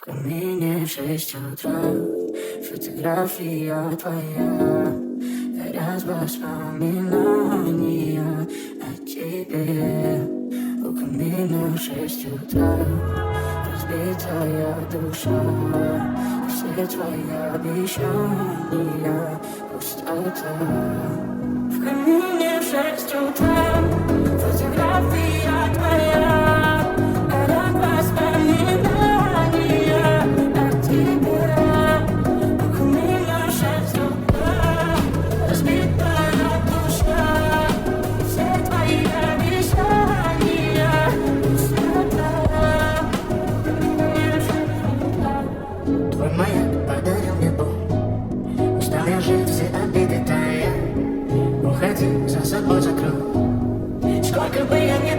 камине в 6 утра, фотография твоя, горят воспоминания о тебе. У камина в 6 утра, разбитая душа, все твои обещания, пустота. В камине в 6 утра, фотография твоя, горят воспоминания о тебе. У камина в 6 утра, разбитая душа, все твои обещания, пустота. Твой маяк подарил мне боль, устал я жить, все обиды тая. Уходи, за собой закрой. Сколько бы я ни